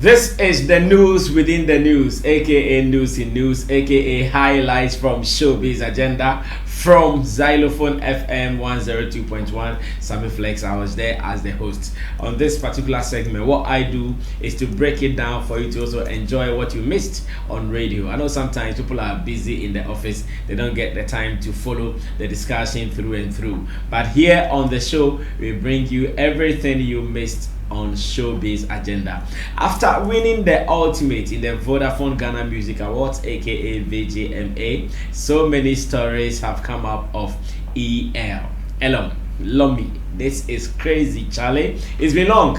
This is the news within the news, aka news in news, aka highlights from Showbiz agenda from Xylophone FM 102.1. Sammy Flex, I was there as the host. On this particular segment, what I do is to break it down for you to also enjoy what you missed on radio. I know sometimes people are busy in the office, they don't get the time to follow the discussion through and through. But here on the show, we bring you everything you missed on Showbiz agenda. After winning the ultimate in the Vodafone Ghana Music Awards, aka VGMA, so many stories have come up of EL. Elon Lomi. This is crazy, Charlie. It's been long.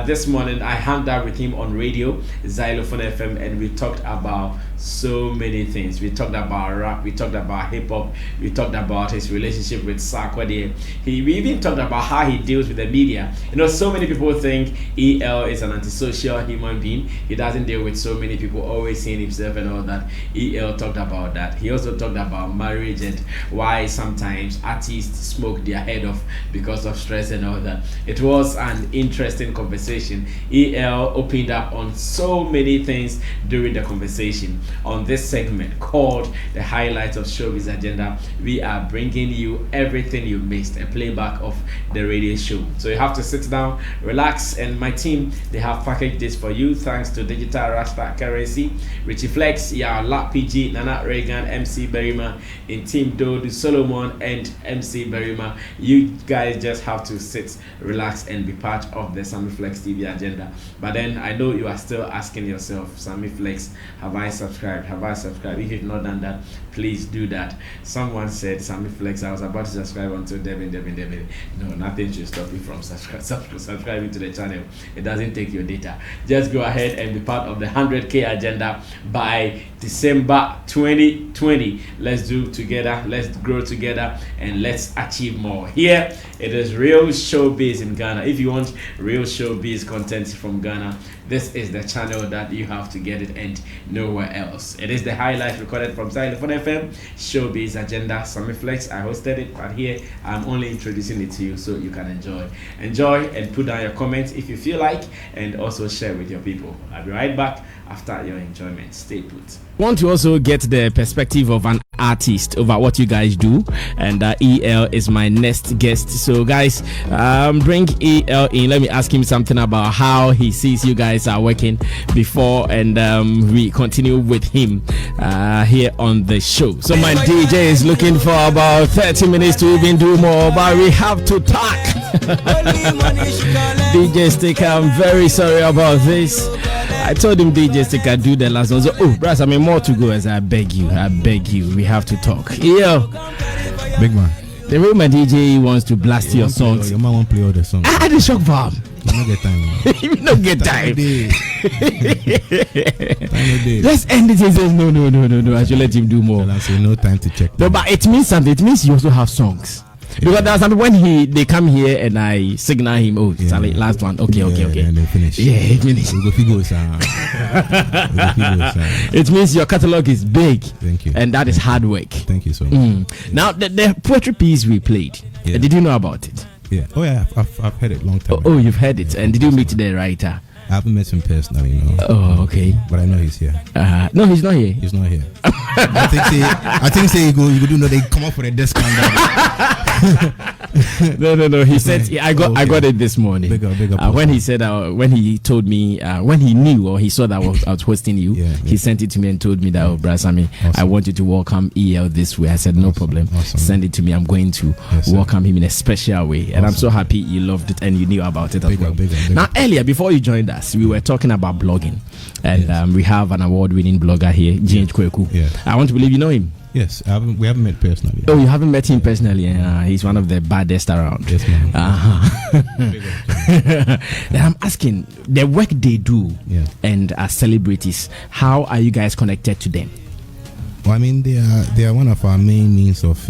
This morning I hung out with him on radio, Xylophone FM, and we talked about so many things. We talked about rap, we talked about hip hop, we talked about his relationship with Sarkodie. We even talked about how he deals with the media. You know, so many people think EL is an antisocial human being. He doesn't deal with so many people, always seeing himself and all that. EL talked about that. He also talked about marriage and why sometimes artists smoke their head off because of stress and all that. It was an interesting conversation. EL opened up on so many things during the conversation. On this segment called the highlights of Showbiz agenda, we are bringing you everything you missed, a playback of the radio show. So you have to sit down, relax, and my team, they have packaged this for you thanks to Digital Rasta Currency, Richie Flex, La PG, Nana Reagan, MC Berima, in Team Dodu Solomon, and MC Berima. You guys just have to sit, relax, and be part of the Sammy Flex TV agenda. But then I know you are still asking yourself, Sammy Flex, have I subscribed? Have I subscribed? If you've not done that, please do that. Someone said, Sammy Flex, I was about to subscribe until Devin. No, nothing should stop you from subscribing to the channel. It doesn't take your data. Just go ahead and be part of the 100K agenda by December 2020. Let's do together, let's grow together, and let's achieve more. Here, it is real showbiz in Ghana. If you want real showbiz content from Ghana, this is the channel that you have to get it and nowhere else. It is the highlight recorded from Xylophone FM, Showbiz agenda, Sammy Flex. I hosted it, but here I'm only introducing it to you so you can enjoy and put down your comments if you feel like, and also share with your people. I'll be right back after your enjoyment. Stay put. Want to also get the perspective of an artist over what you guys do, and EL is my next guest. So guys, bring EL in. Let me ask him something about how he sees you guys are working before, and we continue with him here on the show. So my DJ is looking for about 30 minutes to even do more, but we have to talk. DJ Stick, I'm very sorry about this. I told him DJ Stick I do the last one. So, brass, I mean more to go. As I beg you, we have to talk. Yo, big man. The way my DJ wants to blast your songs. Your man won't play all the songs. I had a shock bomb. You don't get time. You don't get time. Time. Let's end it. He says no. I should let him do more. I say no time to check. No, but it means something. It means you also have songs. Because there's something when they come here and I signal him, last one, okay. And then finish. Yeah, finish. We'll go figure. It means your catalog is big. Thank you. And that is hard work. Thank you so much. Now the poetry piece we played. Yeah. Did you know about it? Yeah. Oh yeah, I've heard it long time. Oh, you've heard it. And did you meet the writer? I haven't met him personally, no. Oh, okay. But I know he's here. No, he's not here. He's not here. I think you go do know they come up for a desk. No. He said I got it this morning. Big up. When he said when he told me when he knew or he saw that I was hosting you, he sent it to me and told me that Sammy, I want you to welcome EL this way. I said no problem. Awesome. Send it to me. I'm going to welcome him in a special way. And I'm so happy you loved it and you knew about it as well. Big up. Now earlier before you joined us, we were talking about blogging, and we have an award-winning blogger here, James Kweku. Yeah. I want to believe you know him. Yes, we haven't met personally. Oh, you haven't met him personally? He's one of the baddest around. Yes, man. Then I'm asking, the work they do and as celebrities, how are you guys connected to them? Well, I mean, they are one of our main means of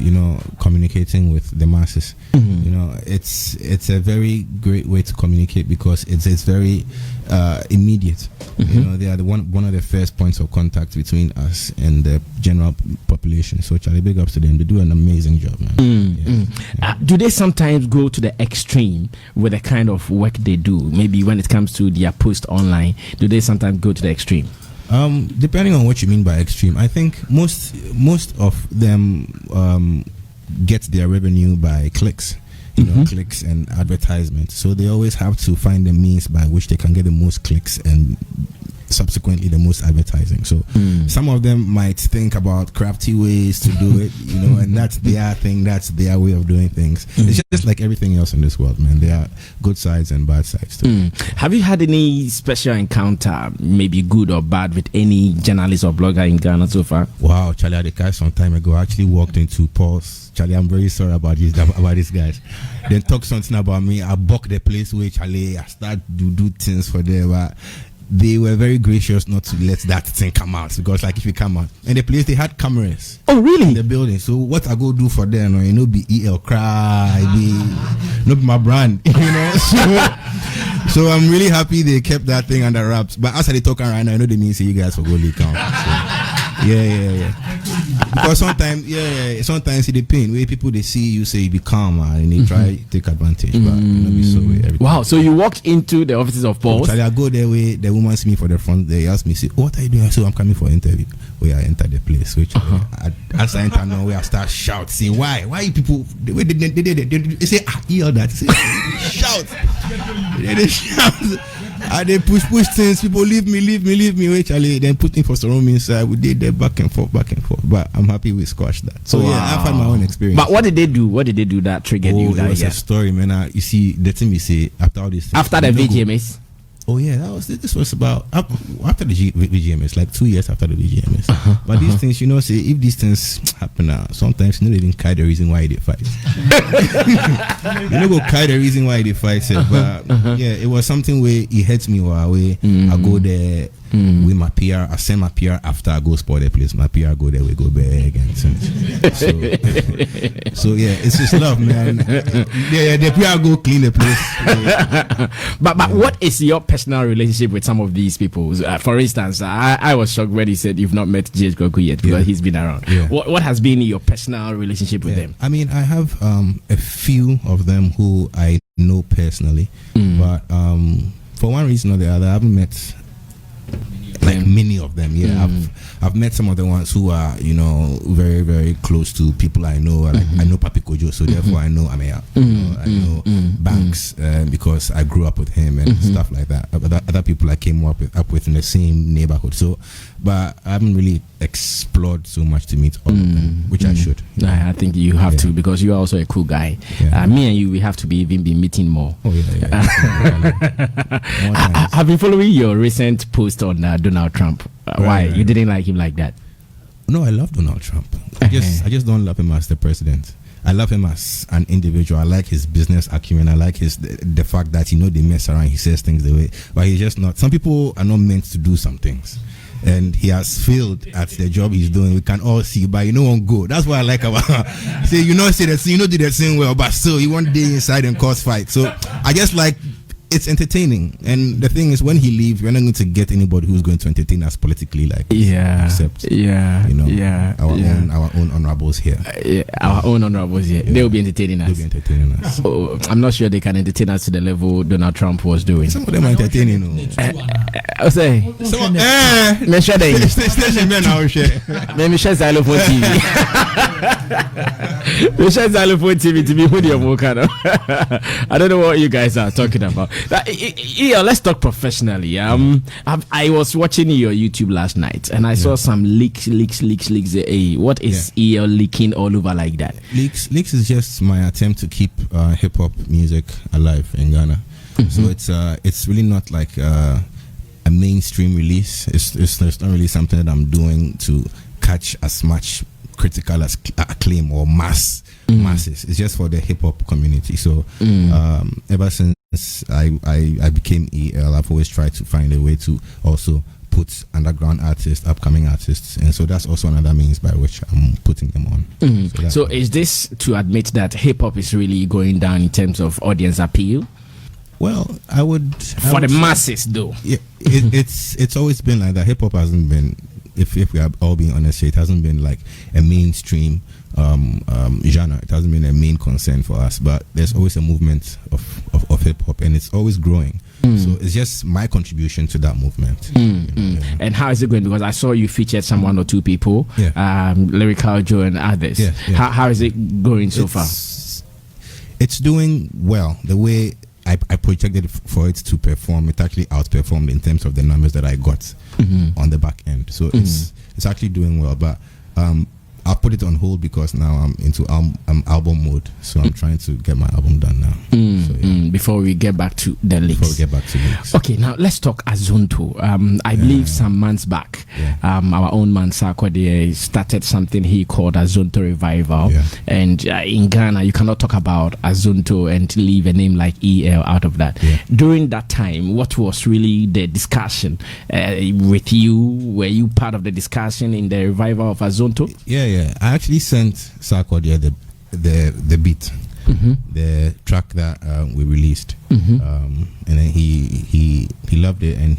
communicating with the masses. It's a very great way to communicate because it's very immediate. They are one of the first points of contact between us and the general population. So Charlie, big ups to them. They do an amazing job, man. Do they sometimes go to the extreme with the kind of work they do? Maybe when it comes to their post online, do they sometimes go to the extreme? Depending on what you mean by extreme, I think most of them get their revenue by clicks. Clicks and advertisements. So they always have to find the means by which they can get the most clicks and subsequently the most advertising. So some of them might think about crafty ways to do it, and that's their thing, that's their way of doing things. It's just like everything else in this world, man. There are good sides and bad sides too. Have you had any special encounter, maybe good or bad, with any journalist or blogger in Ghana so far? Wow, Charlie, the guy some time ago, I actually walked into Paul's. Charlie, I'm very sorry about these guys. Then talk something about me. I book the place where Charlie, I start to do things for them. But they were very gracious not to let that thing come out, because like if you come out and the place, they had cameras. Oh really? In the building. So what I go do for them, be EL cry, not my brand, So I'm really happy they kept that thing under wraps. But as I talk right now, I know they mean say you guys for go leak out. So, yeah. Because sometimes it depends. Where people they see you say you be calm and they try to take advantage, but be so way. Wow! So you walked into the offices of Paul. I go there way. The woman see me for the front. They ask me, say, "What are you doing?" I say, "I'm coming for an interview." Where I enter the place, which as I enter now, where I start shout, say, "Why you people?" They say, hear that? Say, shout. They shout. And they push things. People leave me. Wait, Charlie. Then put me for surround me inside. We did that back and forth. But I'm happy we squashed that. So I've had my own experience. But what did they do? What did they do that triggered you? It was a story, man. You see, the thing we say after all this. After the VGMS. Oh yeah, this was about after the VGMS, like 2 years after the VGMS. But these things, say if these things happen, sometimes you don't even care the reason why they fight. You don't go care the reason why they fight. But yeah, it was something where it hurts me while I go there with my PR. I send my PR after I go sport the place. My PR go there, we go beg and things. So yeah, it's just love, man. Yeah, the PR go clean the place. But what is your personal relationship with some of these people? For instance, I was shocked when he said you've not met J.H. Goku yet because he's been around. Yeah. What has been your personal relationship with them? I mean, I have a few of them who I know personally, but for one reason or the other, I haven't met many of them. I've met some of the ones who are very very close to people I know. I know Papi Kojo, so therefore I know Ameya. I know Banks because I grew up with him and stuff like that. Other people I came up with in the same neighborhood. So, but I haven't really explored so much to meet all of them, which I should. I think you have to, because you are also a cool guy. Me and you, we have to be meeting more. Oh yeah. I've been following your recent post on Donald Trump. Why you didn't like him like that? No, I love Donald Trump. I just don't love him as the president. I love him as an individual. I like his business acumen. I like the fact that they mess around. He says things the way, but he's just not. Some people are not meant to do some things, and he has failed at the job he's doing. We can all see, but won't go. That's what I like about. Say do the same well, but still you won't day inside and cause fight. So I just like. It's entertaining, and the thing is, when he leaves, we're not going to get anybody who's going to entertain us politically, except our own honorables here. Our own honorables here. They'll be entertaining us. Oh, I'm not sure they can entertain us to the level Donald Trump was doing. Some of them are entertaining. I'll say. Make sure they. Let me share Xylophone TV. We share Xylophone TV to be with your Mokano. I don't know what you guys are talking about. Let's talk professionally. I was watching your YouTube last night and I saw some leaks. What is EL leaking all over like that? Leaks is just my attempt to keep hip hop music alive in Ghana. So it's really not like a mainstream release. It's not really something that I'm doing to catch as much critical acclaim or masses. It's just for the hip hop community. So ever since I became EL, I've always tried to find a way to also put underground artists, upcoming artists, and so that's also another means by which I'm putting them on. So is this to admit that hip hop is really going down in terms of audience appeal? Well, I would for the masses, though. Yeah, it's always been like that. Hip hop hasn't been, if we are all being honest, it hasn't been like a mainstream genre. It hasn't been a main concern for us. But there's always a movement of hip hop, and it's always growing. So it's just my contribution to that movement. And how is it going? Because I saw you featured some 1 or 2 people, Lyrical Joe and others. How is it going so far? It's doing well. The way I projected for it to perform, it actually outperformed in terms of the numbers that I got on the back end. So it's actually doing well. But I'll put it on hold because now I'm into album mode. So I'm trying to get my album done now. Before we get back to the lyrics. Okay, now let's talk Azonto. I believe some months back, our own man Sarkodie started something he called Azonto Revival. And in Ghana, you cannot talk about Azonto and leave a name like EL out of that. During that time, what was really the discussion with you? Were you part of the discussion in the revival of Azonto? I actually sent Sarkodie the beat, the track that we released, and then he loved it, and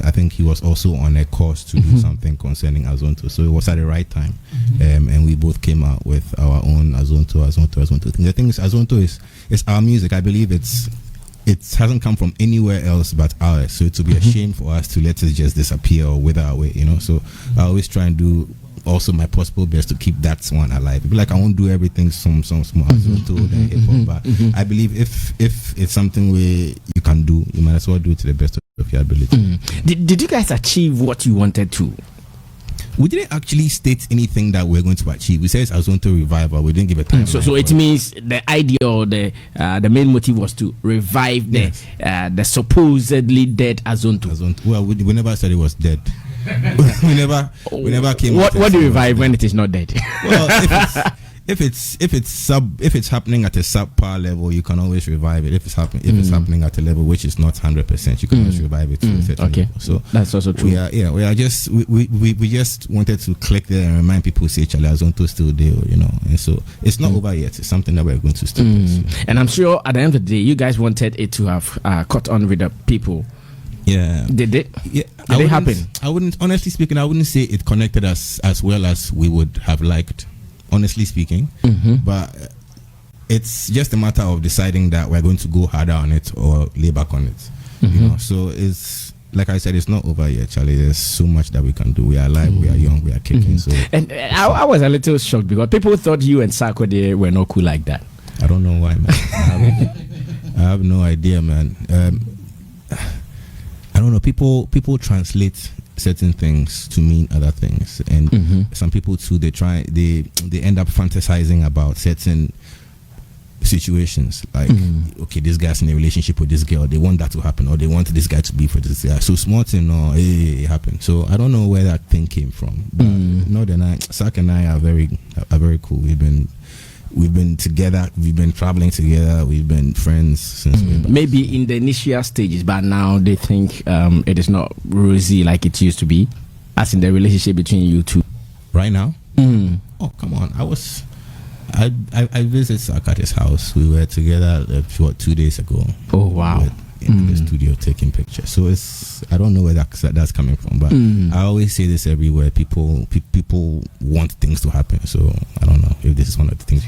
I think he was also on a course to do something concerning Azonto, so it was at the right time, and we both came out with our own Azonto thing. The thing is, Azonto is our music. I believe it hasn't come from anywhere else but ours, so it would be a shame for us to let it just disappear or wither away, so I always try and do also my possible best to keep that one alive. Like, I won't do everything some small Azonto than hip hop, but I believe if it's something where you can do, you might as well do it to the best of your ability. Did you guys achieve what you wanted to? We didn't actually state anything that we're going to achieve. We said it's Azonto Revival. We didn't give a time. So it means the idea or the main motive was to revive the supposedly dead Azonto. Well, we never said it was dead. we never came. What do you revive when it is not dead? Well, if it's happening at a subpar level, you can always revive it. If it's happening at a level which is not 100%, you can always revive it to a certain level. So that's also true. We just wanted to click there and remind people, say Azonto still there, and so it's not over yet. It's something that we're going to still pursue. And I'm sure at the end of the day, you guys wanted it to have caught on with the people. Did it? Did it happen? Honestly speaking, I wouldn't say it connected us as well as we would have liked, honestly speaking. But it's just a matter of deciding that we're going to go harder on it or lay back on it. So it's like I said, it's not over yet, Charlie. There's so much that we can do. We are alive, we are young, we are kicking. So and I was a little shocked because people thought you and Sarkodie were not cool like that. I don't know why, man. I have no idea, man. I don't know. People translate certain things to mean other things, and some people too. They end up fantasizing about certain situations. Like, okay, this guy's in a relationship with this girl. They want that to happen, or they want this guy to be for this guy. So small thing, it happened. So I don't know where that thing came from. But Sak and I are very cool. We've been together, we've been traveling together, we've been friends since maybe in the initial stages, but now they think it is not rosy like it used to be, as in the relationship between you two. Right now? Oh, come on. I visited Sak at his house. We were together 2 days ago. Oh, wow. We were in the studio taking pictures. So I don't know where that's coming from, but I always say this everywhere. People want things to happen, so I don't know if this is one of the things.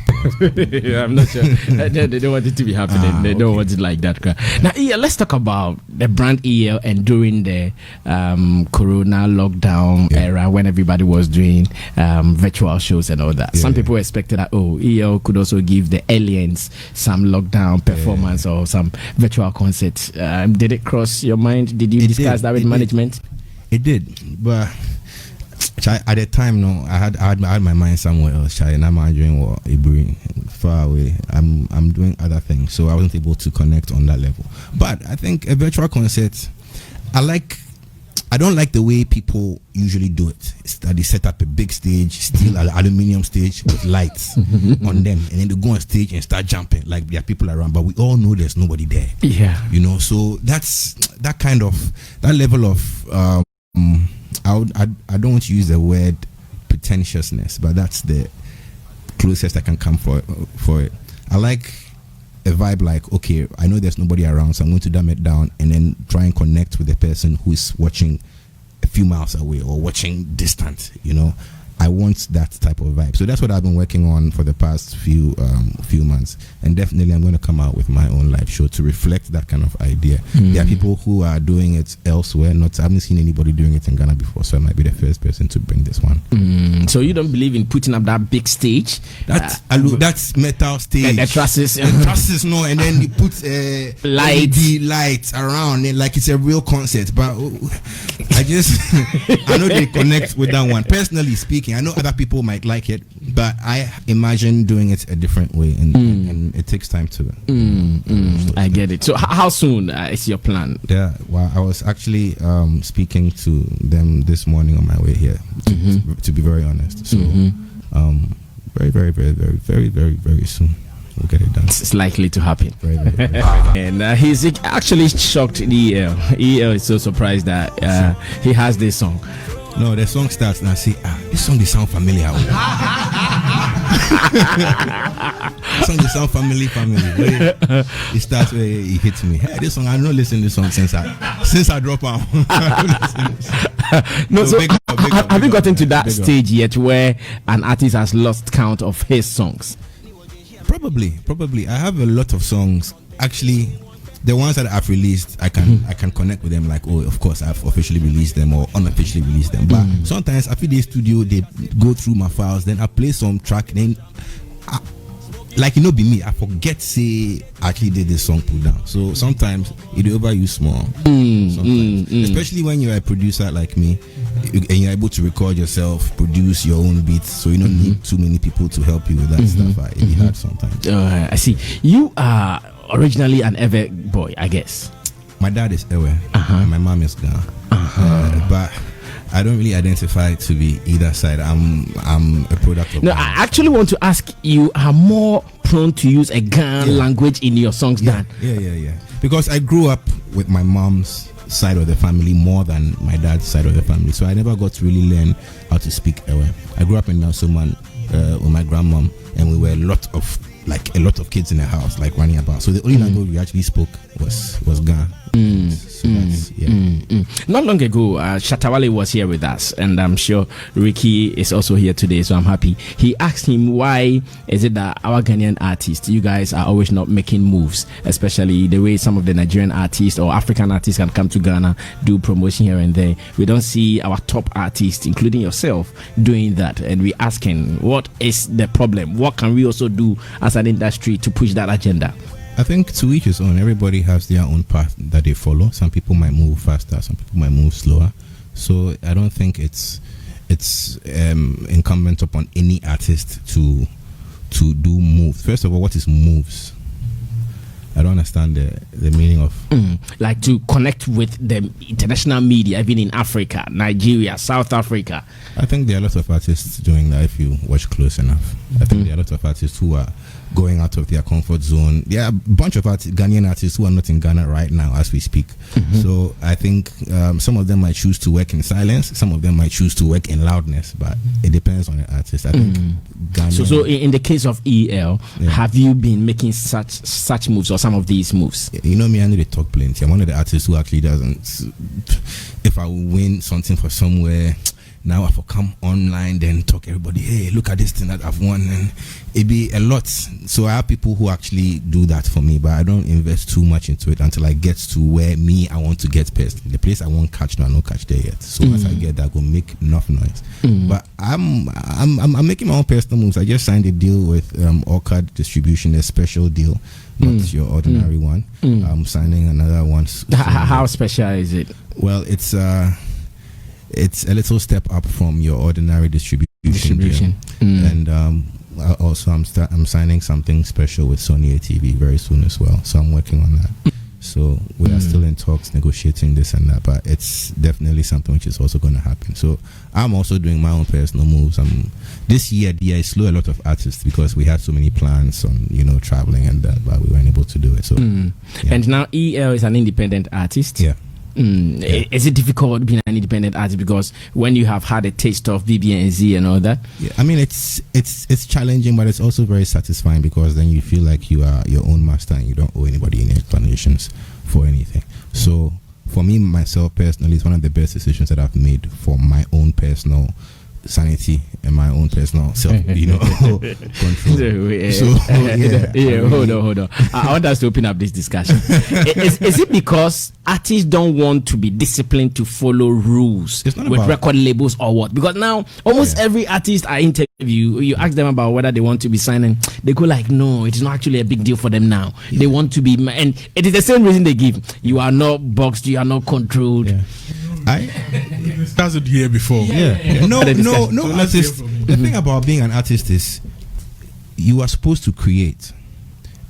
I'm not sure. They don't want it to be happening. They don't want it like that. Now, let's talk about the brand EL and during the Corona lockdown era when everybody was doing virtual shows and all that. Some people expected that EL could also give the aliens some lockdown performance or some virtual concerts. Did it cross your mind? Did you discuss that with management? It did, but at the time, no, I had my mind somewhere else. And I'm doing what far away. I'm doing other things, so I wasn't able to connect on that level. But I think a virtual concert, I don't like the way people usually do it. It's that they set up a big stage, still an aluminium stage with lights on them, and then they go on stage and start jumping like there are people around, but we all know there's nobody there. Yeah, so that's that level of I don't want to use the word pretentiousness, but that's the closest I can come for it. I like a vibe like, okay, I know there's nobody around, so I'm going to dumb it down and then try and connect with the person who is watching a few miles away or watching distant, you know. I want that type of vibe. So that's what I've been working on for the past few months. And definitely I'm going to come out with my own live show to reflect that kind of idea. There are people who are doing it elsewhere. I haven't seen anybody doing it in Ghana before, so I might be the first person to bring this one. So you don't believe in putting up that big stage? That's metal stage. The trusses. No, and then you put LED lights around it like it's a real concert. But I know they connect with that one. Personally speaking, I know other people might like it, but I imagine doing it a different way, and it takes time to. I get it. So how soon is your plan? Yeah, well, I was actually speaking to them this morning on my way here. To be very honest, so very, very, very, very, very, very, very soon we'll get it done. It's likely to happen. Very, very, very. And he's actually shocked EL. EL is so surprised that he has this song. No, the song starts and I say, this song they sound familiar. This song they sound family. It starts where he hits me. Hey, this song, I don't listen to this song since I drop out. No, so have you gotten to that stage yet where an artist has lost count of his songs? Probably. I have a lot of songs. Actually, the ones that I've released, I can connect with them like, oh, of course, I've officially released them or unofficially released them. But sometimes after the studio, they go through my files, then I play some track, then like, be me, I forget say I actually did this song pull down. So sometimes it overuse small. Especially when you're a producer like me and you're able to record yourself, produce your own beats, so you don't need too many people to help you with that stuff. It's hard sometimes. I see. You are originally an Ewe boy, I guess. My dad is Ewe and my mom is Ghana. But I don't really identify to be either side. I'm a product of. No, I actually want to ask, you are more prone to use a Ghana language in your songs than. Yeah. Because I grew up with my mom's side of the family more than my dad's side of the family, so I never got to really learn how to speak Ewe. I grew up in Nansoman with my grandmom, and we were a lot of kids in the house, like running about. So the only language we actually spoke was Ghana. Not long ago, Shatawale was here with us, and I'm sure Ricky is also here today, so I'm happy. He asked him, why is it that our Ghanaian artists, you guys are always not making moves, especially the way some of the Nigerian artists or African artists can come to Ghana, do promotion here and there. We don't see our top artists, including yourself, doing that, and we're asking, what is the problem? What can we also do as an industry to push that agenda? I think to each his own. Everybody has their own path that they follow. Some people might move faster, some people might move slower. So I don't think it's incumbent upon any artist to do moves. First of all, what is moves? I don't understand the meaning of like to connect with the international media, even in Africa, Nigeria, South Africa. I think there are a lot of artists doing that if you watch close enough. I think there are a lot of artists who are going out of their comfort zone. There are a bunch of Ghanaian artists who are not in Ghana right now as we speak. So I think some of them might choose to work in silence, some of them might choose to work in loudness, but it depends on the artist. I think Ghanaian. So in the case of EL, have you been making such moves or some of these moves? You know me, I know they talk plenty. I'm one of the artists who actually doesn't. If I win something for somewhere, now I will come online, then talk everybody, hey, look at this thing that I've won, and it be a lot. So I have people who actually do that for me, but I don't invest too much into it until I get to where I want to get personally. The place I won't catch, no, I don't catch there yet. So once I get that, I go make enough noise. But I'm making my own personal moves. I just signed a deal with Orchard Distribution, a special deal, not your ordinary one. I'm signing another one. How special is it? Well, it's a little step up from your ordinary distribution. And also I'm signing something special with Sony ATV very soon as well, so I'm working on that. So we are still in talks, negotiating this and that, but it's definitely something which is also going to happen. So I'm also doing my own personal moves. This year I slew a lot of artists because we had so many plans on traveling and that, but we weren't able to do it. So and now EL is an independent artist. Is it difficult being an independent artist because when you have had a taste of BBNZ and all that? Yeah, I mean it's challenging, but it's also very satisfying because then you feel like you are your own master and you don't owe anybody any explanations for anything. So for me, myself personally, it's one of the best decisions that I've made for my own personal sanity and my own personal self, control. Hold on. I want us to open up this discussion. Is it because artists don't want to be disciplined to follow rules with record labels or what? Because now almost every artist I interview, you ask them about whether they want to be signing, they go like, no, it is not actually a big deal for them now. They want to be, and it is the same reason they give. You are not boxed, you are not controlled. I discussed it here before. No artist. The thing about being an artist is you are supposed to create,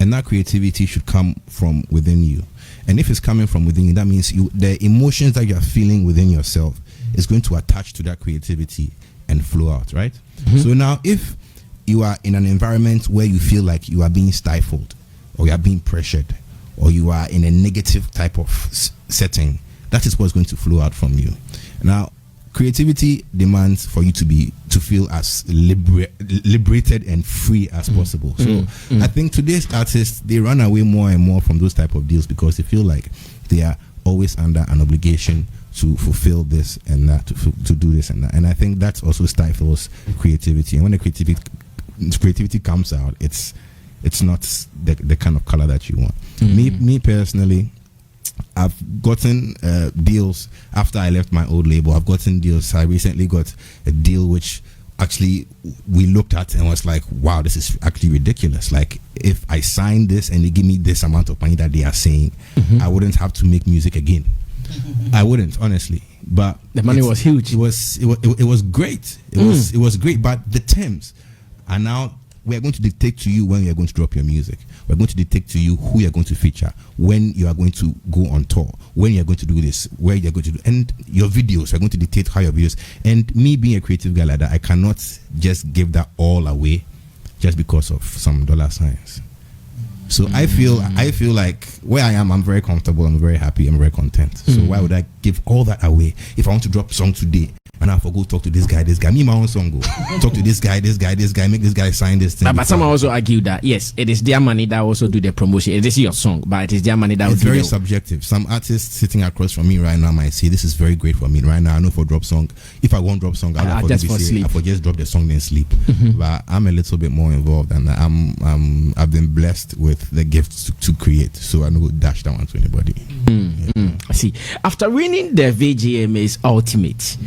and that creativity should come from within you. And if it's coming from within you, that means the emotions that you are feeling within yourself is going to attach to that creativity and flow out, right? So now, if you are in an environment where you feel like you are being stifled, or you are being pressured, or you are in a negative type of setting, that is what's going to flow out from you. Now, creativity demands for you to feel as liberated and free as possible. So I think today's artists, they run away more and more from those type of deals because they feel like they are always under an obligation to fulfill this and that, to do this and that. And I think that also stifles creativity. And when the creativity comes out, it's not the kind of color that you want. Me personally, I've gotten deals after I left my old label. I've gotten deals. I recently got a deal which actually we looked at and was like, wow, this is actually ridiculous. Like, if I sign this and they give me this amount of money that they are saying, I wouldn't have to make music again. I wouldn't, honestly. But the money was huge. It was great. It was great. But the terms are now, we are going to dictate to you when you are going to drop your music. We're going to dictate to you who you're going to feature, when you are going to go on tour, when you're going to do this, where you're going to do, and your videos are going to dictate how your videos. And me being a creative guy like that, I cannot just give that all away just because of some dollar signs. So I feel like where I am, I'm very comfortable, I'm very happy, I'm very content. So why would I give all that away if I want to drop a song today and I go talk to this guy, me my own song, go talk to this guy, make this guy sign this thing. But someone also argue that yes, it is their money that also do the promotion. It is your song, but it is their money that it's very subjective. Some artists sitting across from me right now might say this is very great for me right now. I know for drop song, if I won't drop song, I'll just drop the song then sleep. But I'm a little bit more involved, and I've been blessed with the gift to create, so I don't go dash that one to anybody. I see. After winning the VGMA's Ultimate,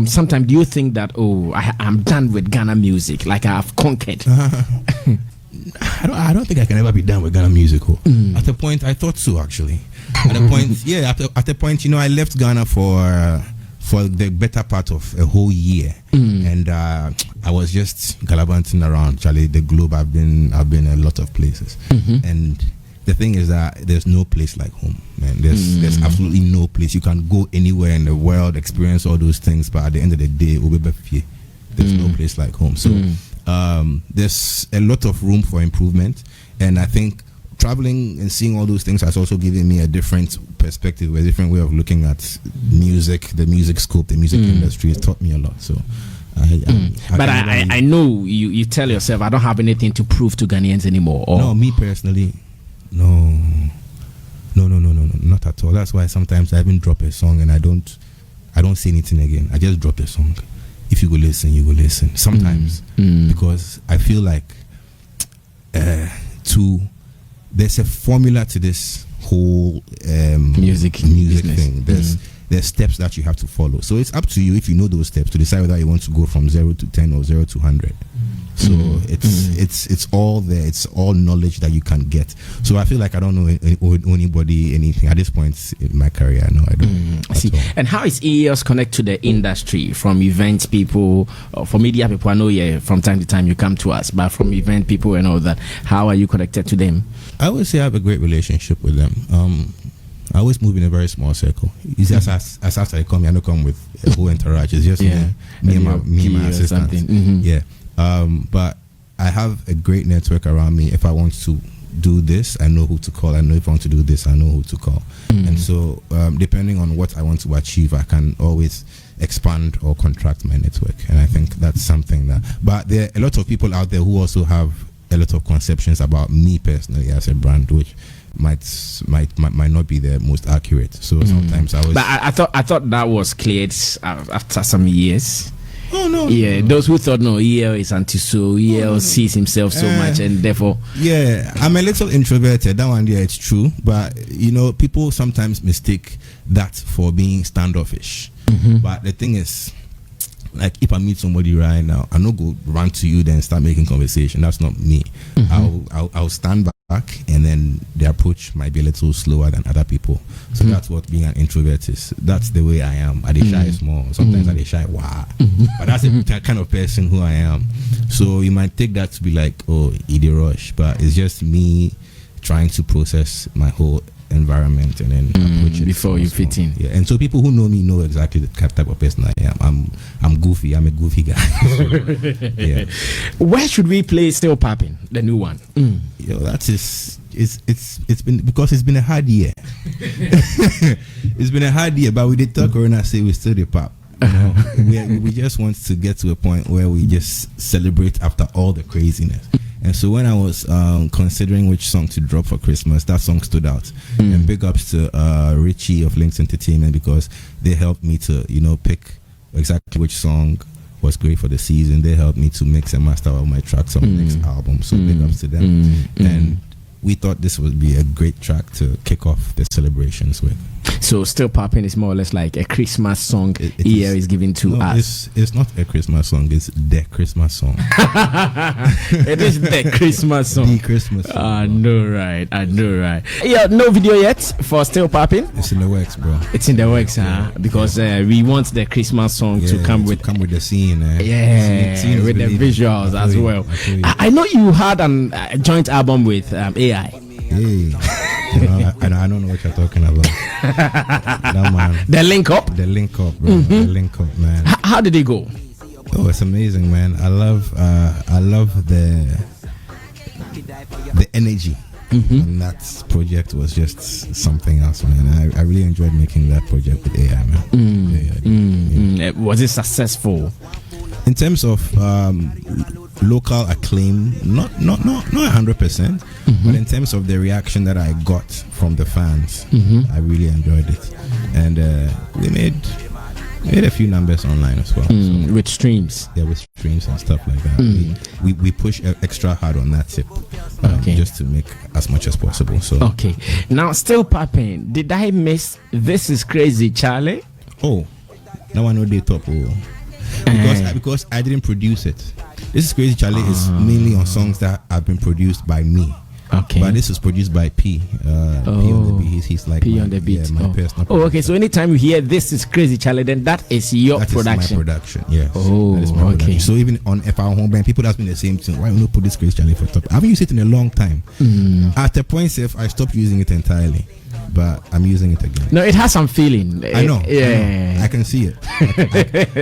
sometimes do you think that I'm done with Ghana music, like I have conquered? I don't think I can ever be done with Ghana music. At a point, I thought so actually. At a point, I left Ghana for the better part of a whole year, and I was just gallivanting around the globe. I've been a lot of places, and the thing is that there's no place like home, man. There's absolutely no place. You can go anywhere in the world, experience all those things, but at the end of the day, there's no place like home. So there's a lot of room for improvement, and I think traveling and seeing all those things has also given me a different perspective, a different way of looking at music, the music scope, the music industry. It's taught me a lot. So I know you tell yourself, I don't have anything to prove to Ghanaians anymore. Or? No, me personally, no, not at all. That's why sometimes I even drop a song and I don't say anything again. I just drop a song. If you go listen, you go listen. Sometimes because I feel like there's a formula to this whole music thing. There's steps that you have to follow. So it's up to you, if you know those steps, to decide whether you want to go from 0 to 10 or 0 to 100. So it's all there. It's all knowledge that you can get. So I feel like I don't know anybody anything at this point in my career. No, I don't. I see. And how is EOS connect to the industry, from event people, or for media people? I know from time to time you come to us, but from event people and all that, how are you connected to them? I would say I have a great relationship with them. I always move in a very small circle. It's just as after I come, I don't come with a whole entourage. It's just me and my assistant. But I have a great network around me. If I want to do this, I know who to call. I know if I want to do this, I know who to call. And so depending on what I want to achieve, I can always expand or contract my network. And I think that's something that, but there are a lot of people out there who also have a lot of conceptions about me personally as a brand, which might not be the most accurate. So sometimes But I thought that was cleared after some years. Oh no. Yeah, those who thought no, EL is anti-so, EL sees himself so much, and therefore. Yeah, I'm a little introverted. That one, yeah, it's true. But people sometimes mistake that for being standoffish. But the thing is, like, if I meet somebody right now, I don't go run to you then start making conversation. That's not me. I'll stand back, and then the approach might be a little slower than other people. So that's what being an introvert is. That's the way I am. I dey shy small. Sometimes I dey shy wow. But that's the kind of person who I am. So you might take that to be like, oh, he rush, but it's just me trying to process my whole environment and then approach it before you fit in. Yeah, and so people who know me know exactly the type of person I am. I'm goofy. I'm a goofy guy. Yeah. Where should we play Still Popping, the new one? That is it's been, because it's been a hard year. It's been a hard year, but we did talk and I say we still the pop. We just want to get to a point where we just celebrate after all the craziness. And so when I was considering which song to drop for Christmas, that song stood out. And big ups to Richie of Links Entertainment, because they helped me to pick exactly which song was great for the season. They helped me to mix and master all my tracks on the next album. So big ups to them. And we thought this would be a great track to kick off the celebrations with. So Still Popping is more or less like a Christmas song EL is giving to us. It's not a Christmas song, it's the Christmas song. It is the Christmas song. The Christmas song. I know right. Yeah, no video yet for Still Popping? It's in the works, bro. It's in the works, because we want the Christmas song to come with the scene. Scene with the visuals as well. I know you had a joint album with AI. Hey. I don't know what you're talking about. That man. The link up, bro. The link up, man. How did it go? Oh, it's amazing, man. I love the energy. And that project was just something else, man. I really enjoyed making that project with AI, man. Was it successful? In terms of local acclaim, not 100%, but in terms of the reaction that I got from the fans, I really enjoyed it. And we made a few numbers online as well. With streams. Yeah, with streams and stuff like that. We push extra hard on that tip, just to make as much as possible. So okay. Now, Still Popping, did I miss This Is Crazy, Charlie? Oh, now I know they top. Because I didn't produce it. This Is Crazy, Charlie is mainly on songs that have been produced by me. Okay. But this is produced by P. P on the beat. He's like P on the beat. Yeah, my personal. Oh, okay. So anytime you hear This Is Crazy, Charlie, then that is your production. That is my production. Yes. Oh, that is my production. okay. So even on FR Homeband, people ask me the same thing. Why don't you put This Crazy Charlie for top? I haven't used it in a long time. At a point, I stopped using it entirely. But I'm using it again. No, it has some feeling. I know. Yeah. I can see it.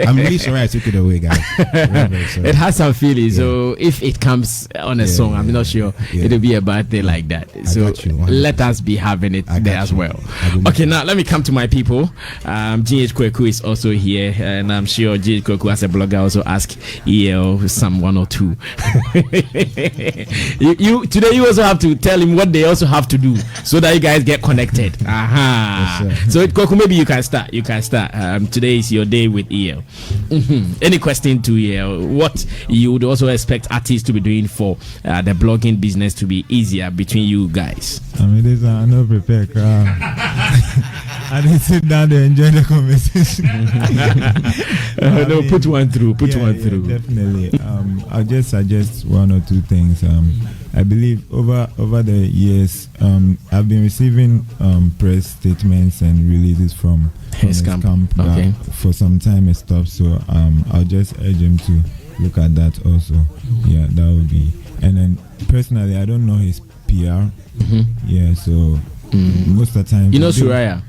I'm really sorry I took it away, guys. Very sorry. It has some feeling. Yeah. So if it comes on a song, I'm not sure it'll be a bad thing like that. So let us be having it there as well. Okay, now let me come to my people. GH Kweku is also here, and I'm sure GH Kweku as a blogger also ask EL some one or two. you today you also have to tell him what they also have to do so that you guys get connected. Yes, so Kweku, maybe you can start. Today is your day with EL. Any question to EL? What you would also expect artists to be doing for the blogging business to be easier between you guys? I mean, this are not prepared. I didn't sit down to enjoy the conversation. No, put one through. Definitely. I'll just suggest one or two things. I believe over the years, I've been receiving press statements and releases from his camp. Okay. For some time it stopped, so I'll just urge him to look at that also. Yeah, that would be. And then personally, I don't know his PR. Yeah, so most of the time. You know Suraya?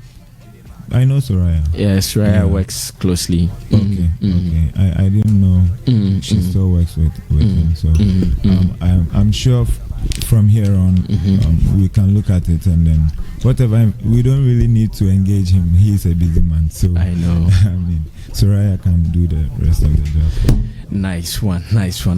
I know Soraya. Yeah, Soraya works closely. Okay. I didn't know she still works with him. So So I'm sure from here on we can look at it, and then whatever, we don't really need to engage him. He's a busy man, so I know. I mean, Soraya can do the rest of the job. Nice one.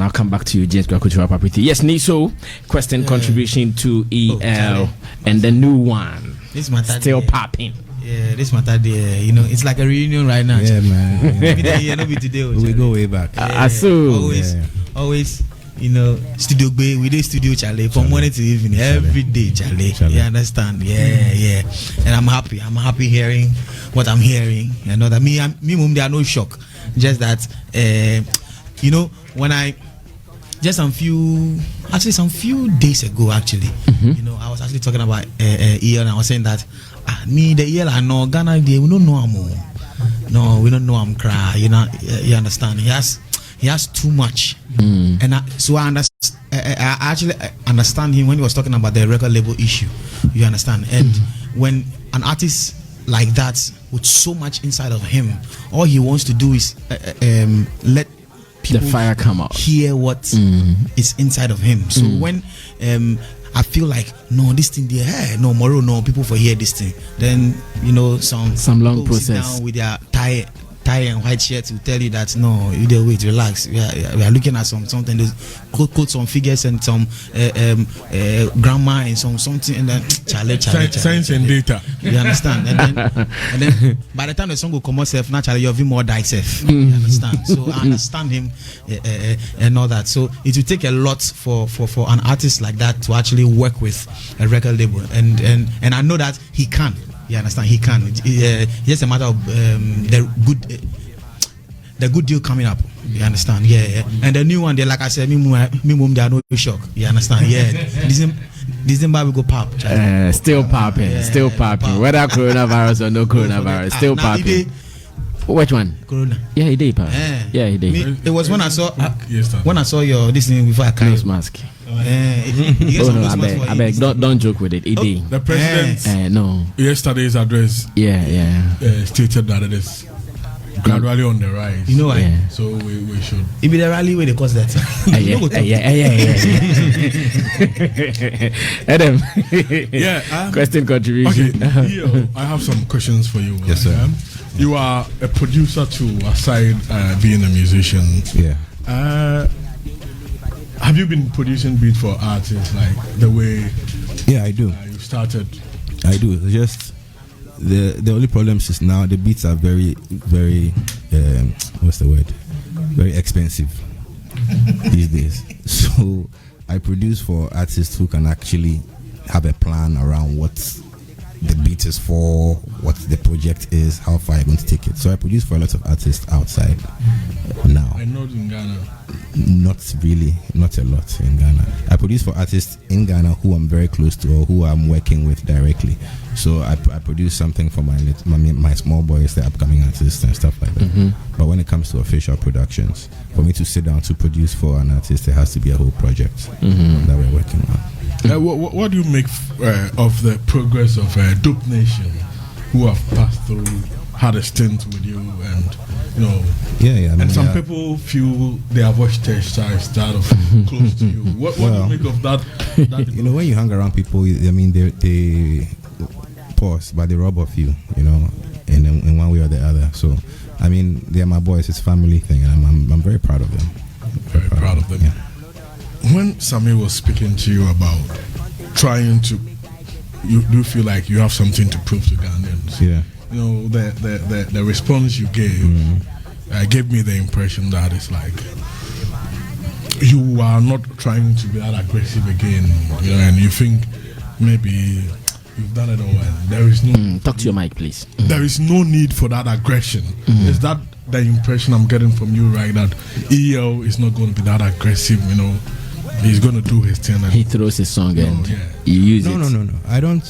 I'll come back to you, James Kwakutu Property. Yes, Niso, question contribution to EL and the new one. This matter still popping. Yeah, this matter there, it's like a reunion right now. Yeah, man. We go way back. Always, studio bay. We do studio chale from morning to evening, every day chale. You understand? Yeah. And I'm happy hearing what I'm hearing. You know that me, mum, there are no shock. Just that, when I just some few days ago, actually, I was actually talking about EL, and I was saying that me, the EL, I know Ghana, we don't know him. No, we don't know him. Cry, you understand? He has too much, and I actually understand him when he was talking about the record label issue. You understand? And when an artist like that with so much inside of him, all he wants to do is let people the fire come out, hear what is inside of him. So when I feel like this thing there, hey, no tomorrow, no people for hear this thing, then some long process sit down with their tie and white shirt to tell you that no, you there, wait, relax. We are looking at something. Quote some figures and some grammar and something, and then science and data. You understand? And then by the time the song will come out, naturally you'll be more thyself. You understand? So I understand him and all that. So it will take a lot for an artist like that to actually work with a record label, and I know that he can. You understand? He can. It's just a matter of the good deal coming up. You understand? Yeah. And the new one, like I said, me mum, there are no shock. You understand? Yeah. December we go pop. Still popping. Yeah, still popping. Whether coronavirus or no coronavirus, still popping. Which one? Corona. Yeah, he did, pal. Yeah, he did. It was when I saw your this thing before I came. Nose mask. I beg. Don't joke with it. He did. The president. No. Yesterday's address. Yeah. Stated that it is gradually on the rise. You know why? Yeah. So we should. It be the rally where they cause that. Adam. Yeah. Question contribution. Okay. I have some questions for you. Yes, sir. You are a producer too, aside being a musician. Yeah. Have you been producing beats for artists like the way? Yeah, I do. You started. I do. Just the only problem is now the beats are very, very what's the word? Very expensive these days. So I produce for artists who can actually have a plan around what the beat is for, what the project is, how far you're going to take it. So I produce for a lot of artists outside now. I know in Ghana. Not really, not a lot in Ghana. I produce for artists in Ghana who I'm very close to or who I'm working with directly. So I produce something for my small boys, the upcoming artists and stuff like that. But when it comes to official productions, for me to sit down to produce for an artist, there has to be a whole project that we're working on. What do you make of the progress of Dope Nation, who have passed through, had a stint with you, and Yeah. And some people feel their voice texture of close to you. What do you make of that? When you hang around people, they pause, but they rob off you, in one way or the other. So, they're my boys. It's a family thing, and I'm very proud of them. Very proud of them. Yeah. When Sammy was speaking to you about trying to, you do feel like you have something to prove to Ghanaians. Yeah. The response you gave gave me the impression that it's like you are not trying to be that aggressive again, and you think maybe you've done it all, and there is no. Talk to your mic, please. There is no need for that aggression. Is that the impression I'm getting from you, right? That EL is not going to be that aggressive, He's going to do his thing. And he throws his song and you use it. No. I don't.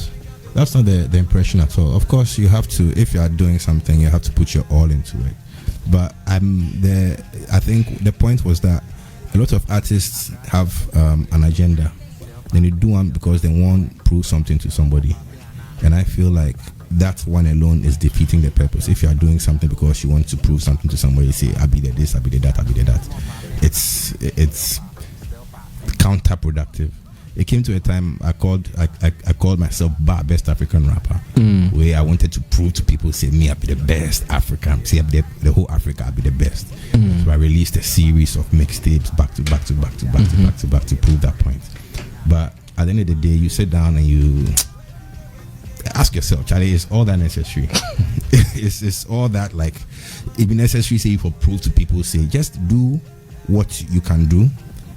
That's not the impression at all. Of course, you have to. If you are doing something, you have to put your all into it. But I think the point was that a lot of artists have an agenda. Then they do one because they want to prove something to somebody, and I feel like that one alone is defeating the purpose. If you are doing something because you want to prove something to somebody, say, "I be the this, I be the that, I be the that," it's counterproductive. It came to a time I called myself best African rapper, where I wanted to prove to people, say me I be the best African, say the whole Africa I be the best. So I released a series of mixtapes back to back to prove that point. But at the end of the day, you sit down and you ask yourself, Charlie, is all that necessary? It's all that, like, it be necessary, say, for prove to people, say, just do what you can do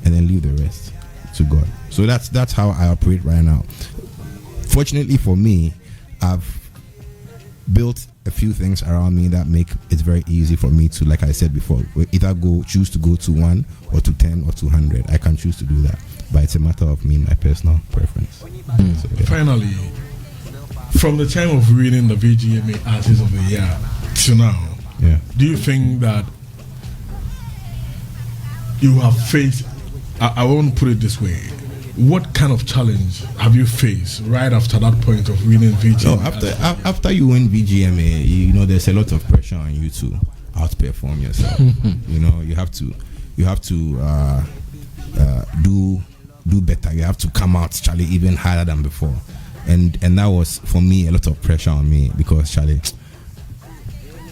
and then leave the rest to God. So that's how I operate right now. Fortunately for me, I've built a few things around me that make it very easy for me to, like I said before, either choose to go to 1 or to 10 or to 100. I can choose to do that, but it's a matter of me, my personal preference. So, yeah. Finally, from the time of winning the VGMA Artist of the Year to now, do you think that you have faced, I want to put it this way, what kind of challenge have you faced right after that point of winning VGMA? After you win VGMA, you know, there's a lot of pressure on you to outperform yourself. You know, you have to do better. You have to come out, Charlie, even higher than before. And that was, for me, a lot of pressure on me, because, Charlie,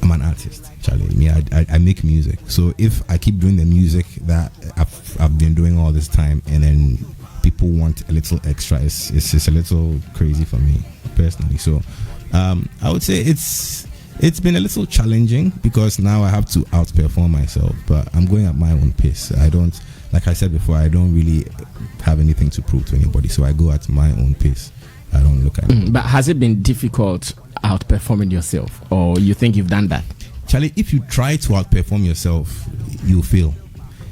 I'm an artist, Charlie. Me, I make music. So if I keep doing the music that I've been doing all this time, and then people want a little extra, it's a little crazy for me personally. So I would say it's been a little challenging, because now I have to outperform myself, but I'm going at my own pace. I don't, like I said before, I don't really have anything to prove to anybody, so I go at my own pace. I don't look at it. But has it been difficult outperforming yourself, or you think you've done that? Charlie, if you try to outperform yourself, you'll fail.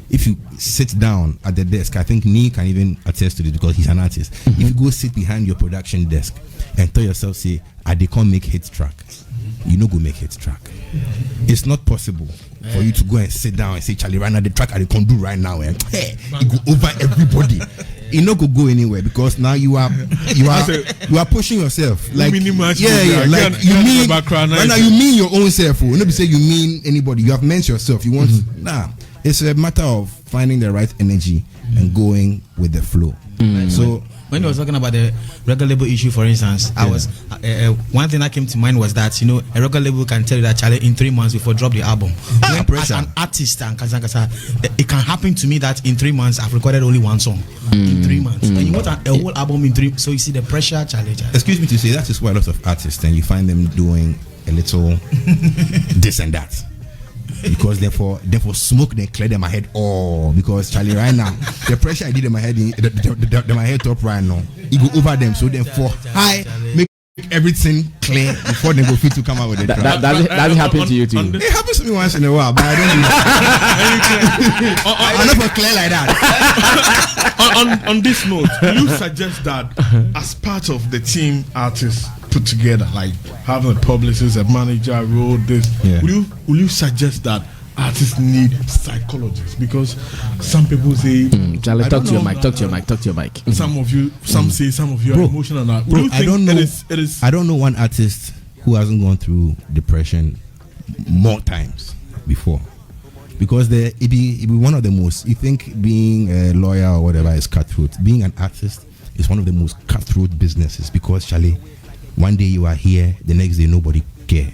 If you sit down at the desk, I think Nee can even attest to this, because he's an artist. If you go sit behind your production desk and tell yourself, say, they can't make hit track, you no go make hit track. It's not possible for you to go and sit down and say, Charlie, right now the track I can do right now, it go over everybody. You no go anywhere, because now you are pushing yourself. Like, like you mean right now, you mean your own self. Nobody say you mean anybody. You have meant yourself. You want it's a matter of finding the right energy and going with the flow. So when you were talking about the record label issue, for instance, I was one thing that came to mind was that, you know, a record label can tell you that, Charlie, in 3 months before drop the album. As an artist, and it can happen to me that in 3 months I've recorded only one song in 3 months, and you want a whole album in 3. So you see the pressure, Charlie. Excuse me to say, that is why a lot of artists, and you find them doing a little this and that. Because therefore smoke, they clear them my head. Because, Charlie, right now the pressure I did in my head, my head top right now, it go over them. So therefore I make everything clear before they go fit to come out with it. That happen to you too? It happens to me once in a while, but I don't do that. I'm not for clear like that. on this note, will you suggest that as part of the team artists put together, like having a publicist, a manager, role, this, will you suggest that artists need psychologists? Because some people say, Charlie, talk to your mic. Some say some of you are emotional. Bro, I don't know. I don't know one artist who hasn't gone through depression more times before. Because it be one of the most, you think being a lawyer or whatever is cutthroat. Being an artist is one of the most cutthroat businesses, because, Charlie, one day you are here, the next day nobody care.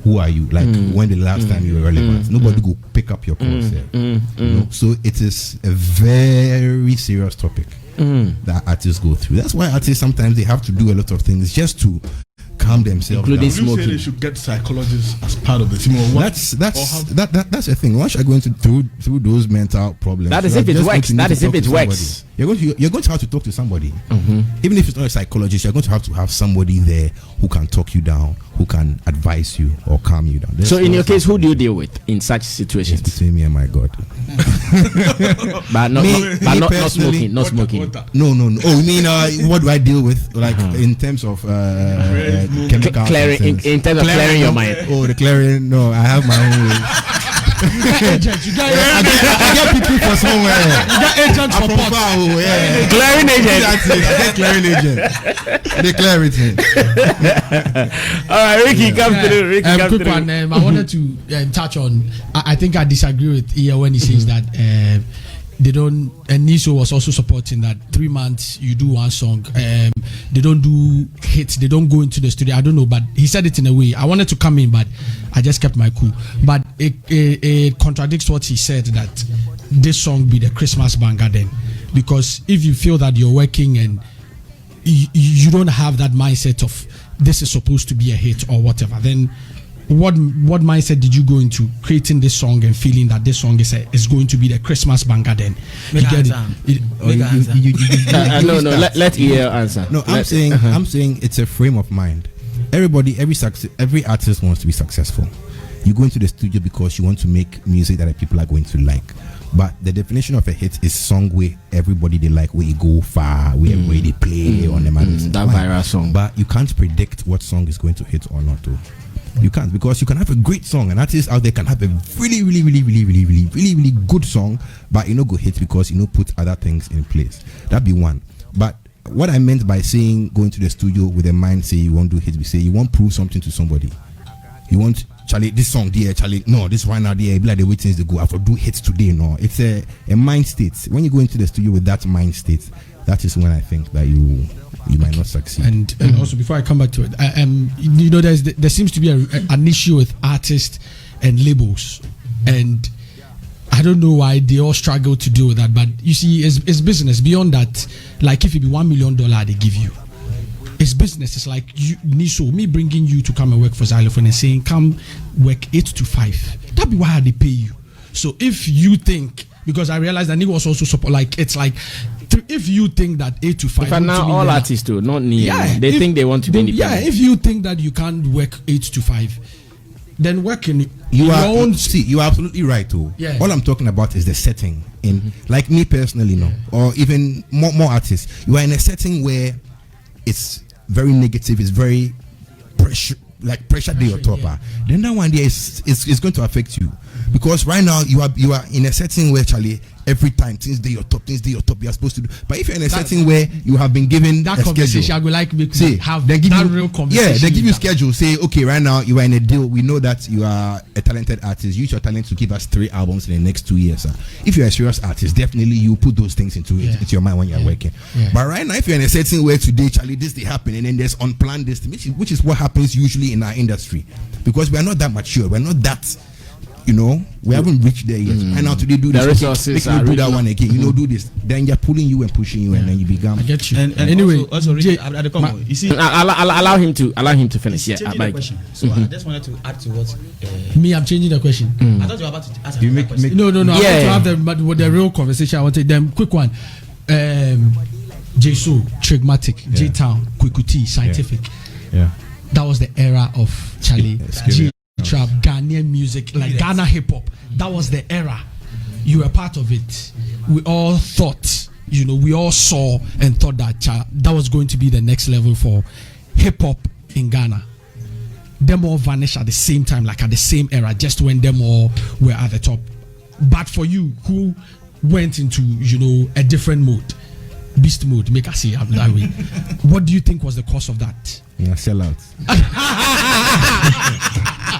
Who are you? Like, when the last time you were relevant? Nobody go pick up your calls here. You know? So it is a very serious topic that artists go through. That's why artists sometimes they have to do a lot of things just to calm themselves including down. smoking. You say they should get psychologists as part of the team. That's the thing. Once you're going through those mental problems, that is if it works. You're going to have to talk to somebody. Even if it's not a psychologist, you're going to have somebody there who can talk you down, who can advise you or calm you down. So in your case, who do you deal with in such situations? It's between me and my God. But not smoking. No. Oh, you mean what do I deal with? Like in terms of chemical in terms of clearing your mind. Oh, the clearing. No, I have my own way. I get people for somewhere. You got agents for pot. Clearing agent. That's it. I get clearing agent. They clear everything. All right, Ricky, come through. Quick one. I wanted to touch on. I think I disagree with Ia when he says that they don't, and Niso was also supporting that 3 months you do one song. They don't do hits, they don't go into the studio. I don't know, but he said it in a way. I wanted to come in, but I just kept my cool. But it contradicts what he said, that this song be the Christmas banger then. Because if you feel that you're working and you don't have that mindset of this is supposed to be a hit or whatever, then what mindset did you go into creating this song and feeling that this song is going to be the Christmas banger then? You get it? No, let EL answer. No, I'm saying it's a frame of mind. Every artist wants to be successful. You go into the studio because you want to make music that people are going to like. But the definition of a hit is song where everybody they like, where you go far, where everybody they play on the man. That viral song. But you can't predict what song is going to hit or not. Though. You can't, because you can have a great song. An artist out there can have a really good song, but go hit because put other things in place. That'd be one. But what I meant by saying go into the studio with a mind, say you won't do hits, we say you won't prove something to somebody. You want Charlie, this song there, Charlie, no, this right now there, be like the way things to go. I have to do hits today. No, it's a mind state. When you go into the studio with that mind state, that is when I think that you might not succeed. And also, before I come back to it, there seems to be an issue with artists and labels, and I don't know why they all struggle to deal with that. But you see, it's business. Beyond that, like if it be $1 million they give you, it's business. It's like Niso, me bringing you to come and work for Xylophone and saying come work 8 to 5. That'd be why they pay you. So if you think, because I realized that Nico was also support, like it's like if you think that 8 to 5. But now all artists do, not me. Yeah, they think they want to be independent. Yeah, if you think that you can't work 8 to 5, then work in you are absolutely right too. Yeah. All I'm talking about is the setting. Like me personally, or even more artists, you are in a setting where it's very negative, it's very pressure day or topper. Then that one day is going to affect you, because right now you are in a setting where Charlie, every time things day your top, you are supposed to do. But if you're in a setting where you have been given that a conversation, schedule, I would like to say, have that real conversation. Yeah, they give you schedule. Say, okay, right now you are in a deal. We know that you are a talented artist. Use your talent to give us 3 albums in the next 2 years. If you're a serious artist, definitely you put those things into your mind when you're working. Yeah. But right now, if you're in a setting where today, Charlie, this they happen, and then there's unplanned this, which is what happens usually in our industry, because we are not that mature. We're not that. We haven't reached there yet. And now today do this. Make do that one again. Do this. Then they're pulling you and pushing you, and then you become. I get you. And anyway, also you see, allow him to finish. Yeah, the question. So I just wanted to add to what. Me, I'm changing the question. I thought you were about to ask a question. No. I want to have the real conversation. I want to take them. Quick one. J-So, Trigmatic, J-Town, Kwikuti, Scientific. Yeah. That was the era of Charlie. Trap, Ghanaian music, like Ghana hip hop. That was the era. You were part of it. We all thought, we all saw and thought that that was going to be the next level for hip hop in Ghana. Them all vanished at the same time, like at the same era, just when them all were at the top. But for you, who went into, a different mode, beast mode, make us say that way. What do you think was the cause of that? Yeah, sell out.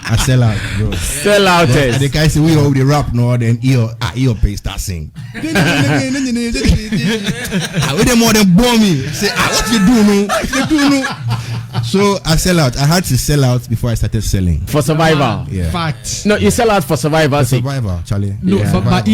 I sell out, bro. Sell out. The guy say we all the rap no, then EO pay start sing. We them more than bomb me. Say what you do no? So I sell out. I had to sell out before I started selling. For survival. Yeah. Fact. No, you sell out for survival. For survival, Charlie. No, but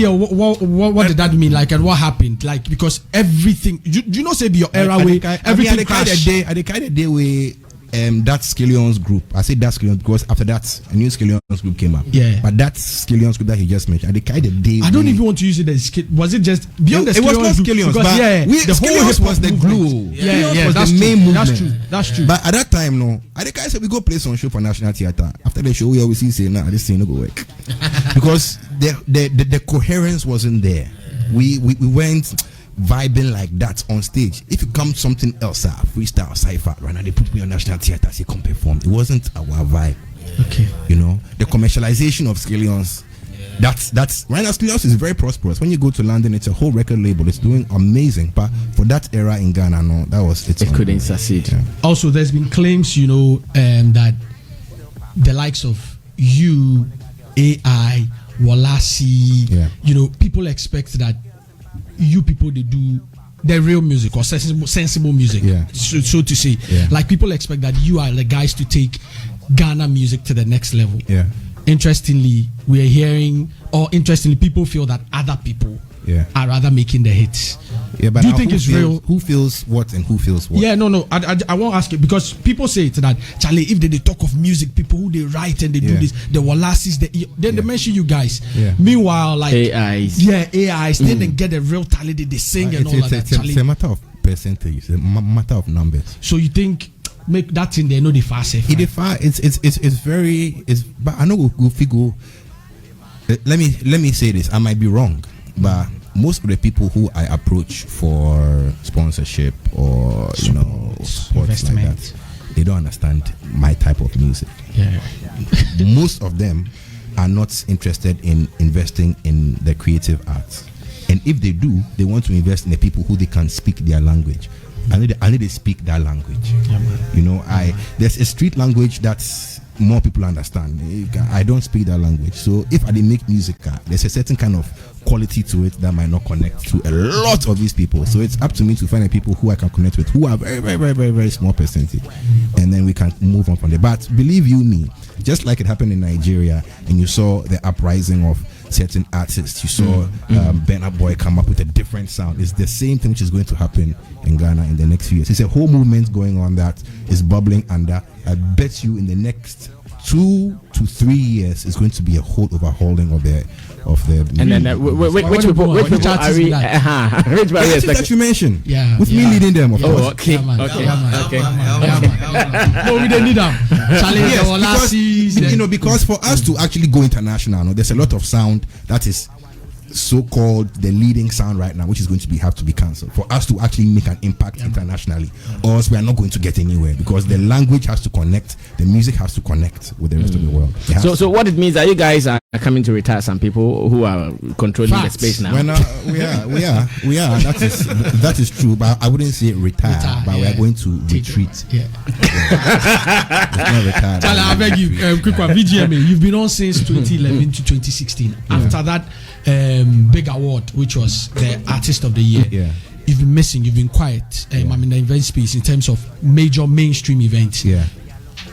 what did that mean? Like, and what happened? Like, because everything, you know, say be your era way, everything crashed. At the kind of day where that Skillion's group, I say that Skillion because after that a new Skillion's group came up. Yeah. But that Skillion's group that he just mentioned, at the kind of day, I don't even want to use it as was it just beyond the Skillion's? It was not Skillion's, but the Skillion's was the glue. Yeah, that's the main movement. That's true. But at that time, no, at the guy said we go play some show for National Theatre. After the show, we always say, "Nah, this thing no go work," because the coherence wasn't there. We went vibing like that on stage. If you come something else, freestyle, cypher, right now they put me on National Theatre, say come perform. It wasn't our vibe. Okay. The commercialization of Skillion's. That's right now. Skillion's is very prosperous. When you go to London, it's a whole record label. It's doing amazing. But for that era in Ghana, no, it couldn't succeed. Yeah. Also, there's been claims, that the likes of you, AI, Walasi, people expect that you people they do the real music or sensible music, so to say. Like people expect that you are the guys to take Ghana music to the next level. Interestingly, we are hearing, or interestingly, people feel that other people are rather making the hits. But do you think it's real? Who feels what and who feels what? I won't ask it because people say it that Charlie, if they talk of music, people who they write and they do this, the Wallaces, then they mention you guys. Meanwhile, like AIs, then they get a real talent, they sing and all that. It's a matter of percentage, it's a matter of numbers. So you think make that in there, no the fast. But I know we'll figure. Let me say this. I might be wrong, but most of the people who I approach for sponsorship or sports like that, they don't understand my type of music. Most of them are not interested in investing in the creative arts, and if they do, they want to invest in the people who they can speak their language. I need to speak that language. There's a street language that's more people understand. I don't speak that language, so if I didn't make music, there's a certain kind of quality to it that might not connect to a lot of these people. So it's up to me to find the people who I can connect with, who are very, very, very, very, very small percentage, and then we can move on from there. But believe you me, just like it happened in Nigeria, and you saw the uprising of certain artists, you saw Burna Boy come up with a different sound. It's the same thing which is going to happen in Ghana in the next few years. It's a whole movement going on that is bubbling under. I bet you in the next 2 to 3 years is going to be a whole overhauling of the and then which people are we? Which artists that you mentioned? With me leading them, of course. Okay. No, we don't need them. Because for us to actually go international, there's a lot of sound that is so-called the leading sound right now, which is going to have to be cancelled for us to actually make an impact internationally, or else we are not going to get anywhere, because the language has to connect, the music has to connect with the rest of the world. So what it means that you guys are coming to retire some people who are controlling the space now. We are. That is true, but I wouldn't say retire, but we are going to retreat. It's not retire. Charlie, I beg you, quick one. VGMA, you've been on since 2011 to 2016. After that big award, which was the Artist of the Year, you've been missing, you've been quiet. I'm in the event space in terms of major mainstream events.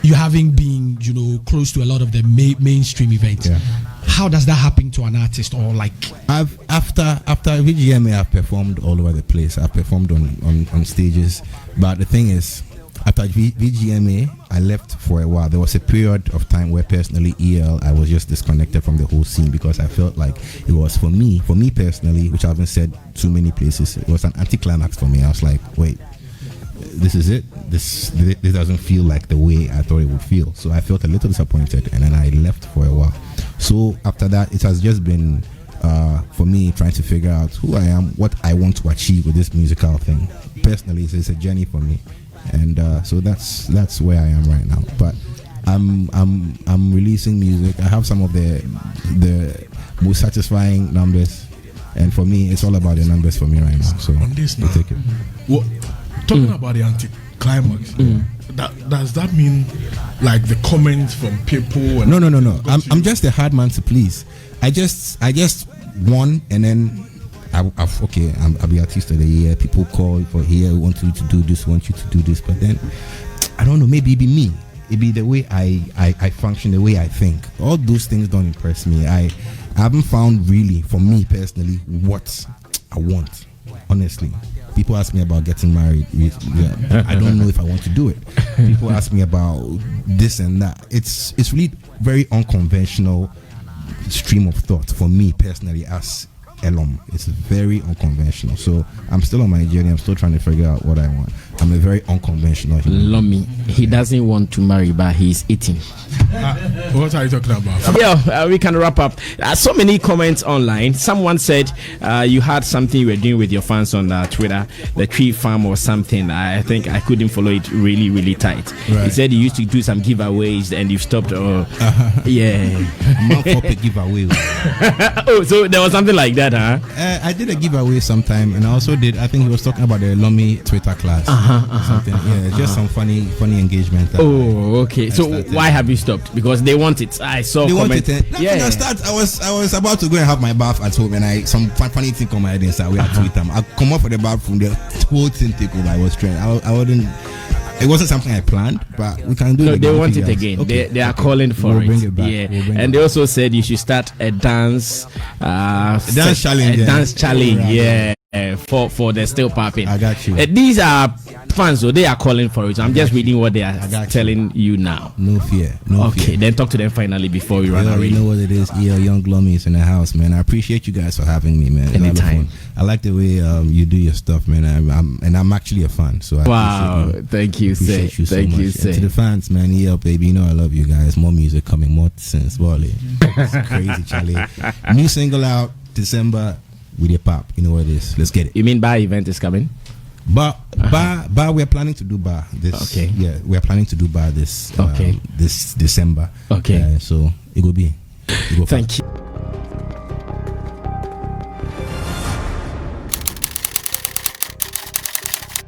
You haven't been, close to a lot of the mainstream events. How does that happen to an artist? Or like after VGMA, I've performed all over the place. I've performed on stages, but the thing is, after VGMA, I left for a while. There was a period of time where personally, I was just disconnected from the whole scene, because I felt like it was for me personally, which I haven't said too many places, it was an anticlimax for me. I was like, wait, this is it? This doesn't feel like the way I thought it would feel. So I felt a little disappointed, and then I left for a while. So after that, it has just been for me trying to figure out who I am, what I want to achieve with this musical thing. Personally, it's a journey for me. And so that's where I am right now. But I'm releasing music. I have some of the most satisfying numbers, and for me, it's all about the numbers for me right now. So on this now, take it. Talking about the anti-climax, does that mean like the comments from people? And No. I'm just a hard man to please. I just won, and then I'll be Artist of the Year. People call for here, want you to do this, want you to do this, but then I don't know, maybe it be me. It be the way I function, the way I think. All those things don't impress me. I haven't found really, for me personally, what I want. Honestly, people ask me about getting married. I don't know if I want to do it. People ask me about this and that. It's really very unconventional stream of thought for me personally as Elom. It's very unconventional. So I'm still on my journey. I'm still trying to figure out what I want. I'm a very unconventional human. Lomi, he doesn't want to marry, but he's eating. What are you talking about? Yeah, we can wrap up. So many comments online. Someone said you had something you were doing with your fans on Twitter, the tree farm or something. I think I couldn't follow it really, really tight. Right. He said you used to do some giveaways and you stopped. Yeah. I'm not for a giveaway. Oh, so there was something like that. huh? I did a giveaway sometime, and I also did. I think he was talking about the Lomi Twitter class. Something. Yeah, just some funny engagement. Okay. So why have you stopped? Because they want it. I saw. They want it. Yeah. I was about to go and have my bath at home, and some funny thing on my head inside. We had Twitter. I come up for the bathroom. The whole thing take over. I was trying. I wouldn't. It wasn't something I planned, but we can do it. No, again. they want it again. Okay. They are calling for we'll it. Bring it back. Yeah, and they also said you should start a dance challenge. Dance challenge. Yeah. For the still popping. I got you. These are fans, so they are calling for it. So I'm just reading what they are telling you now. No fear. Okay, then talk to them finally before we run away. You know what it is. Young Glummy is in the house, man. I appreciate you guys for having me, man. Anytime. I like the way you do your stuff, man. I'm actually a fan. So wow, thank you, sir. Appreciate you so thank much. you, And sir. to the fans, man. Yeah, baby. You know I love you guys. More music coming, more since Wally. It's crazy, Charlie. New single out December. With your pop, you know what it is. Let's get it. You mean bar event is coming? Bar. We're planning to do bar this. Okay. Yeah, we're planning to do bar this. Okay. This December. Okay. So it will be. Thank you.